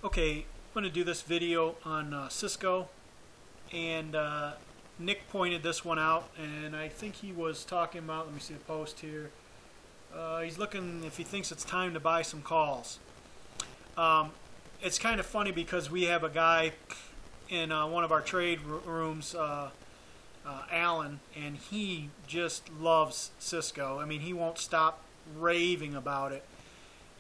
Okay, I'm going to do this video on Csco, and Nick pointed this one out, and I think he was talking about, let me see the post here, he's looking if he thinks it's time to buy some calls. It's kind of funny because we have a guy in one of our trade rooms, Alan, and he just loves Csco. I mean, he won't stop raving about it.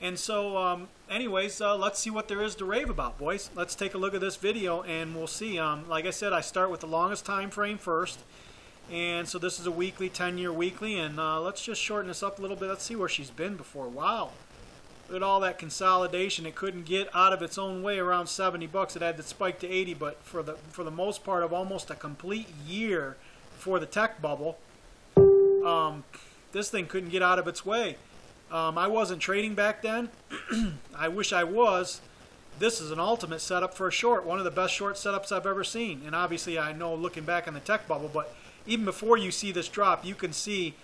And so, anyways, let's see what there is to rave about, boys. Let's take a look at this video, and we'll see. Like I said, I start with the longest time frame first. And so this is a weekly, 10-year weekly, and let's just shorten this up a little bit. Let's see where she's been before. Wow. Look at all that consolidation. It couldn't get out of its own way around 70 bucks. It had to spike to 80, but for the most part of almost a complete year before the tech bubble, this thing couldn't get out of its way. I wasn't trading back then. I wish I was. This is an ultimate setup for a short. One of the best short setups I've ever seen. And obviously I know looking back on the tech bubble, but even before you see this drop, you can see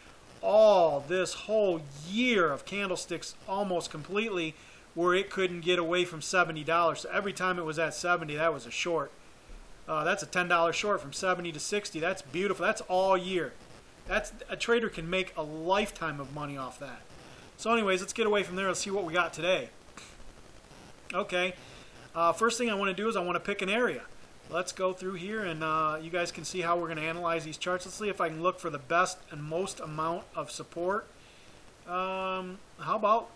all this whole year of candlesticks almost completely where it couldn't get away from $70. So every time it was at 70, that was a short. That's a $10 short from 70 to 60. That's beautiful. That's all year. A trader can make a lifetime of money off that. So anyways, let's get away from there. Let's see what we got today. Okay. First thing I want to do is I want to pick an area. Let's go through here, and you guys can see how we're going to analyze these charts. Let's see if I can look for the best and most amount of support. How about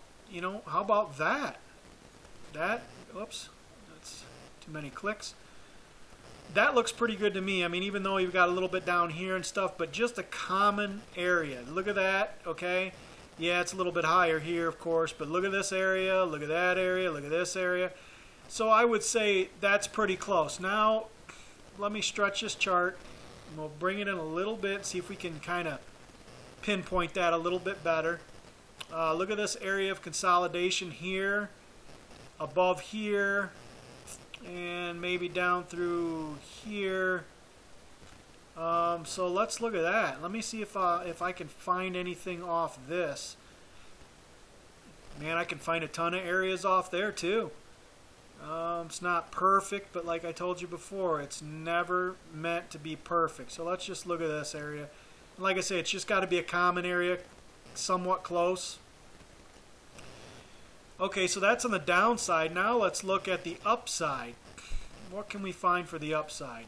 that? Oops, that's too many clicks. That looks pretty good to me. I mean, even though you've got a little bit down here and stuff, but just a common area. Look at that, okay? Yeah, it's a little bit higher here, of course, but look at this area, look at that area, look at this area. So I would say that's pretty close. Now, let me stretch this chart, and we'll bring it in a little bit, see if we can kind of pinpoint that a little bit better. Look at this area of consolidation here, above here, and maybe down through here. So let's look at that. Let me see if I can find anything off this. Man, I can find a ton of areas off there too. It's not perfect, but like I told you before, it's never meant to be perfect. So let's just look at this area. And like I say, it's just got to be a common area, somewhat close. Okay, so that's on the downside. Now let's look at the upside. What can we find for the upside?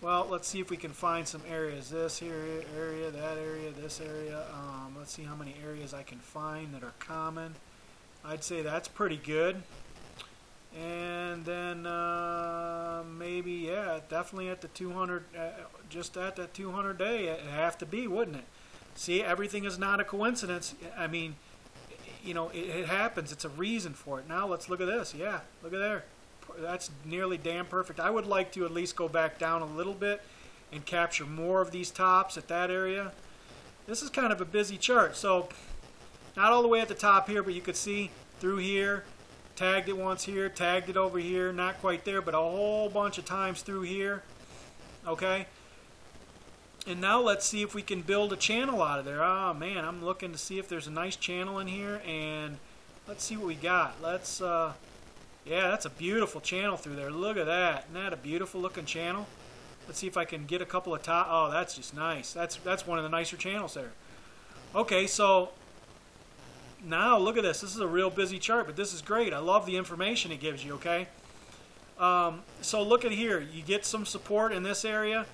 Well, let's see if we can find some areas. This here area, that area, this area. Let's see how many areas I can find that are common. I'd say that's pretty good. And then maybe, yeah, definitely at the 200, just at that 200 day, it'd have to be, wouldn't it? See, everything is not a coincidence. I mean, you know, it happens. It's a reason for it. Now let's look at this. Yeah, look at there. That's nearly damn perfect. I would like to at least go back down a little bit and capture more of these tops at that area. This is kind of a busy chart. So not all the way at the top here, but you could see through here, tagged it once here, tagged it over here, not quite there, but a whole bunch of times through here. Okay? And now let's see if we can build a channel out of there. Oh man, I'm looking to see if there's a nice channel in here, and let's see what we got. Let's yeah, that's a beautiful channel through there. Look at that. Isn't that a beautiful looking channel? Let's see if I can get a couple of top. Oh, that's just nice. That's one of the nicer channels there. Okay, so now look at this. This is a real busy chart, but this is great. I love the information it gives you, okay? So look at here. You get some support in this area.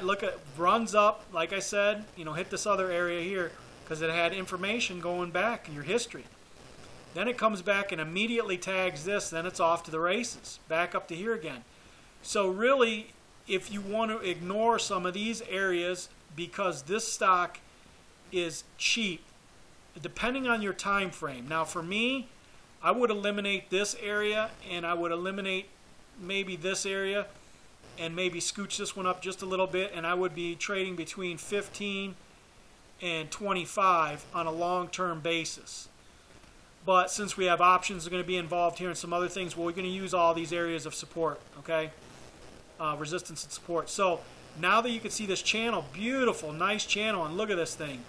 Look at, runs up, like I said, you know, hit this other area here because it had information going back in your history. Then it comes back and immediately tags this, then it's off to the races, back up to here again. So really, if you want to ignore some of these areas because this stock is cheap, depending on your time frame. Now for me, I would eliminate this area, and I would eliminate maybe this area, and maybe scooch this one up just a little bit, and I would be trading between 15 and 25 on a long-term basis. But since we have options are going to be involved here and some other things, well, we're going to use all these areas of support, okay? Resistance and support. So now that you can see this channel, beautiful, nice channel, and look at this thing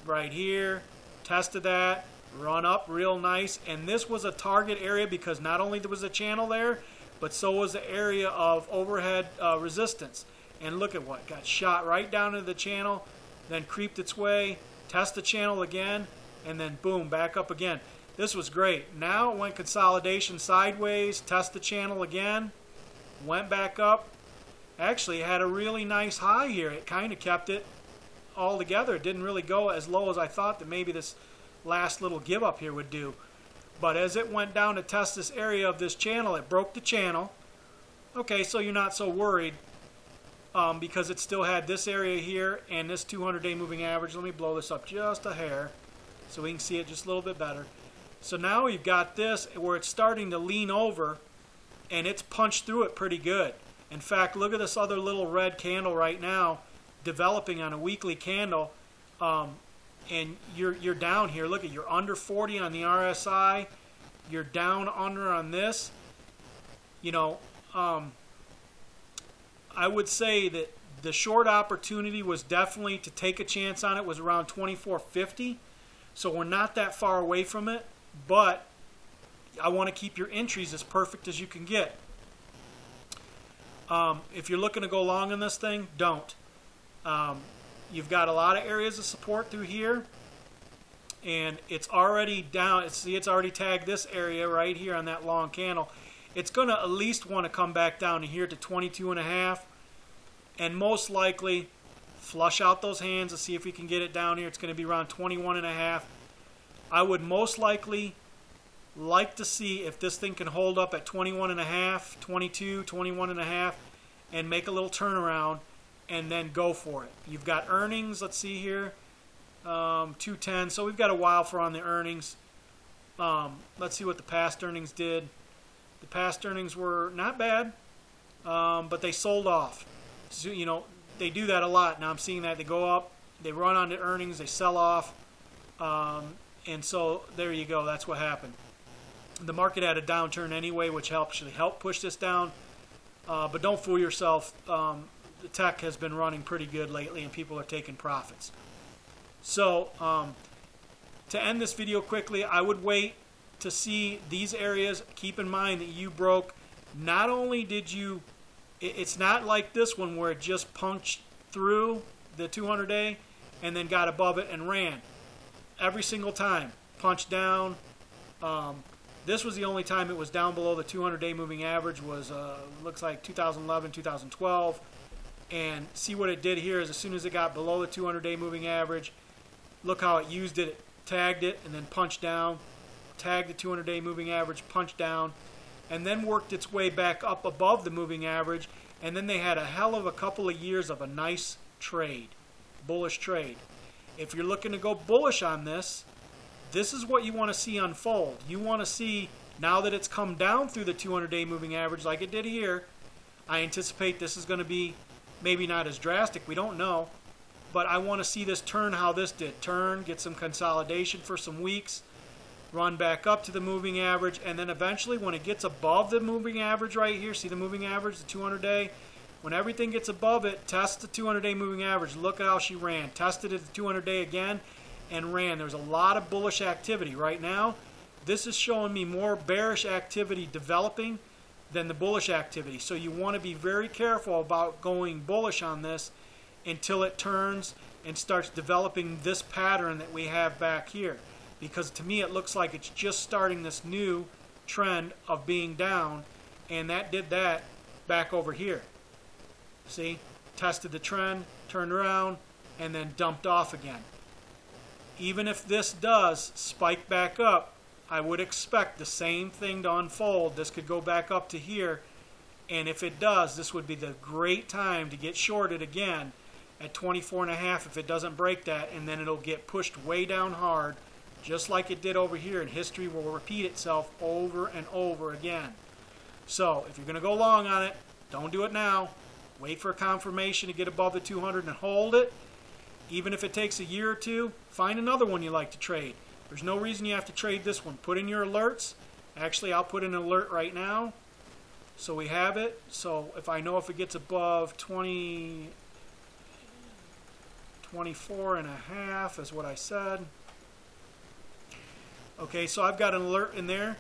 right here. Tested that, run up real nice. And this was a target area because not only there was a channel there, but so was the area of overhead resistance. And look at what got shot right down into the channel, then creeped its way, test the channel again, and then boom, back up again. This was great. Now it went consolidation sideways, test the channel again, went back up. Actually had a really nice high here. It kind of kept it all together. It didn't really go as low as I thought that maybe this last little give up here would do. But as it went down to test this area of this channel, it broke the channel. Okay, so you're not so worried because it still had this area here and this 200-day moving average. Let me blow this up just a hair so we can see it just a little bit better. So now we've got this where it's starting to lean over and it's punched through it pretty good. In fact, look at this other little red candle right now developing on a weekly candle, and you're down here. Look at, you're under 40 on the RSI, you're down under on this. You know, I would say that the short opportunity was definitely to take a chance on it was around 24.50, so we're not that far away from it, but I want to keep your entries as perfect as you can get. If you're looking to go long on this thing, don't. You've got a lot of areas of support through here, and it's already down. See, it's already tagged this area right here on that long candle. It's going to at least want to come back down to here to 22.5, and most likely flush out those hands to see if we can get it down here. It's going to be around 21.5. I would most likely like to see if this thing can hold up at 21.5, 22, 21.5, and make a little turnaround and then go for it. You've got earnings, let's see here, 210, so we've got a while for on the earnings. Let's see what the past earnings did. The past earnings were not bad, but they sold off. So, you know, they do that a lot. Now I'm seeing that they go up, they run on the earnings, they sell off, and so there you go, that's what happened. The market had a downturn anyway, which actually helped push this down. But don't fool yourself. The tech has been running pretty good lately, and people are taking profits. So to end this video quickly, I would wait to see these areas. Keep in mind that you broke. Not only did you, it's not like this one where it just punched through the 200-day and then got above it and ran. Every single time, punched down. This was the only time it was down below the 200-day moving average was, looks like 2011, 2012. And see what it did here is as soon as it got below the 200-day moving average, look how it used it. It tagged it and then punched down, tagged the 200-day moving average, punched down, and then worked its way back up above the moving average. And then they had a hell of a couple of years of a nice trade, bullish trade. If you're looking to go bullish on this, this is what you want to see unfold. You want to see, now that it's come down through the 200-day moving average like it did here, I anticipate this is going to be maybe not as drastic, we don't know, but I want to see this turn how this did. Turn, get some consolidation for some weeks, run back up to the moving average, and then eventually when it gets above the moving average right here, see the moving average, the 200-day, when everything gets above it, test the 200-day moving average. Look at how she ran. Tested it at the 200-day again and ran. There's a lot of bullish activity right now. This is showing me more bearish activity developing than the bullish activity. So you want to be very careful about going bullish on this until it turns and starts developing this pattern that we have back here. Because to me it looks like it's just starting this new trend of being down, and that did that back over here. See? Tested the trend, turned around, and then dumped off again. Even if this does spike back up, I would expect the same thing to unfold. This could go back up to here, and if it does, this would be the great time to get shorted again at 24.5 if it doesn't break that, and then it'll get pushed way down hard, just like it did over here, and history will repeat itself over and over again. So if you're going to go long on it, don't do it now. Wait for a confirmation to get above the 200 and hold it. Even if it takes a year or two, find another one you like to trade. There's no reason you have to trade this one. Put in your alerts. Actually, I'll put in an alert right now so we have it. So if I know if it gets above 24.5 is what I said. Okay, so I've got an alert in there.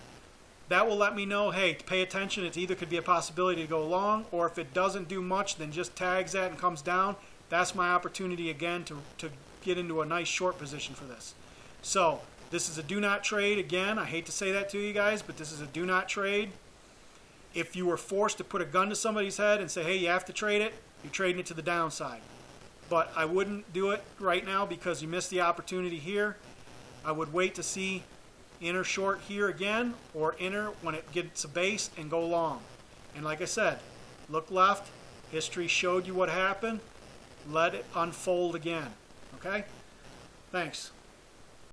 That will let me know, hey, pay attention. It either could be a possibility to go long, or if it doesn't do much, then just tags that and comes down. That's my opportunity again to get into a nice short position for this. So this is a do not trade again. I hate to say that to you guys, but this is a do not trade. If you were forced to put a gun to somebody's head and say, hey, you have to trade it, you're trading it to the downside. But I wouldn't do it right now because you missed the opportunity here. I would wait to see enter short here again, or enter when it gets a base and go long. And like I said, look left. History showed you what happened. Let it unfold again. Okay? Thanks.